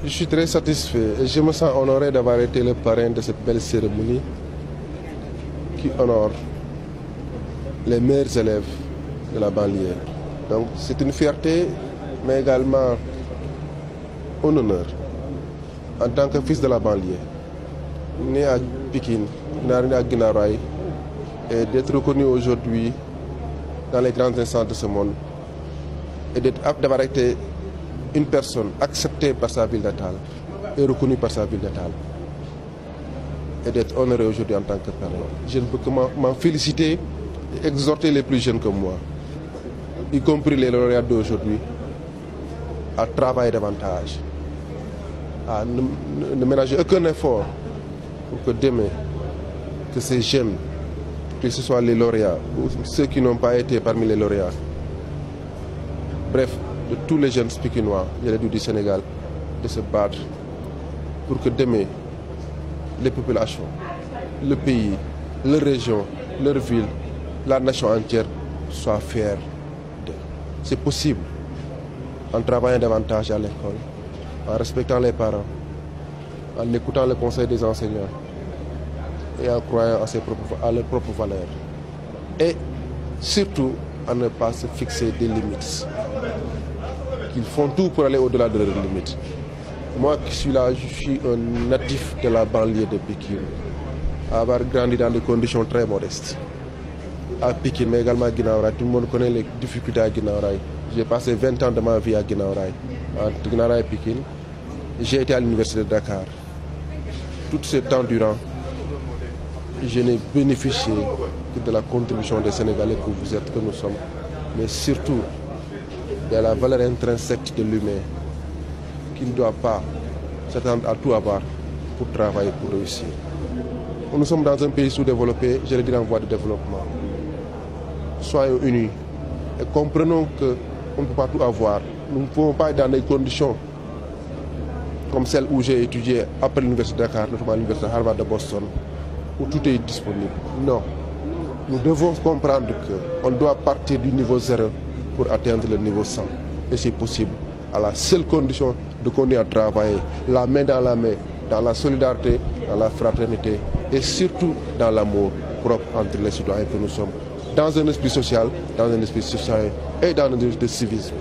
Je suis très satisfait et je me sens honoré d'avoir été le parrain de cette belle cérémonie qui honore les meilleurs élèves de la banlieue. Donc c'est une fierté, mais également un honneur en tant que fils de la banlieue, né à Pikine, né à Guinaw Rail, et d'être reconnu aujourd'hui dans les grandes instances de ce monde et d'avoir été une personne acceptée par sa ville natale et reconnue par sa ville natale et d'être honoré aujourd'hui en tant que parrain. Je ne peux que m'en féliciter et exhorter les plus jeunes comme moi, y compris les lauréats d'aujourd'hui, à travailler davantage, à ne ménager aucun effort pour que demain, que ces jeunes, que ce soit les lauréats ou ceux qui n'ont pas été parmi les lauréats, bref, de tous les jeunes pikinois, du Sénégal, de se battre pour que demain, les populations, le pays, leur région, leur ville, la nation entière soient fiers d'eux. C'est possible en travaillant davantage à l'école, en respectant les parents, en écoutant le conseil des enseignants et en croyant à leurs propres valeurs. Et surtout, à ne pas se fixer des limites. Qu'ils font tout pour aller au-delà de leurs limites. Moi qui suis là, je suis un natif de la banlieue de Pikine, à avoir grandi dans des conditions très modestes. À Pikine, mais également à Guinaw Rail. Tout le monde connaît les difficultés à Guinaw Rail. J'ai passé 20 ans de ma vie à Guinaw Rail. Entre Guinaw Rail et Pikine, j'ai été à l'université de Dakar. Tout ce temps durant, je n'ai bénéficié que de la contribution des Sénégalais que vous êtes, que nous sommes. Mais surtout, il y a la valeur intrinsèque de l'humain qui ne doit pas s'attendre à tout avoir pour travailler, pour réussir. Nous sommes dans un pays sous-développé, je le dis en voie de développement. Soyons unis et comprenons qu'on ne peut pas tout avoir. Nous ne pouvons pas être dans des conditions comme celles où j'ai étudié après l'université de Dakar, notamment l'université de Harvard de Boston, où tout est disponible. Non. Nous devons comprendre qu'on doit partir du niveau 0 pour atteindre le niveau 100. Et c'est possible, à la seule condition de continuer à travailler, la main, dans la solidarité, dans la fraternité et surtout dans l'amour propre entre les citoyens que nous sommes, dans un esprit social, dans un esprit citoyen et dans un esprit de civisme.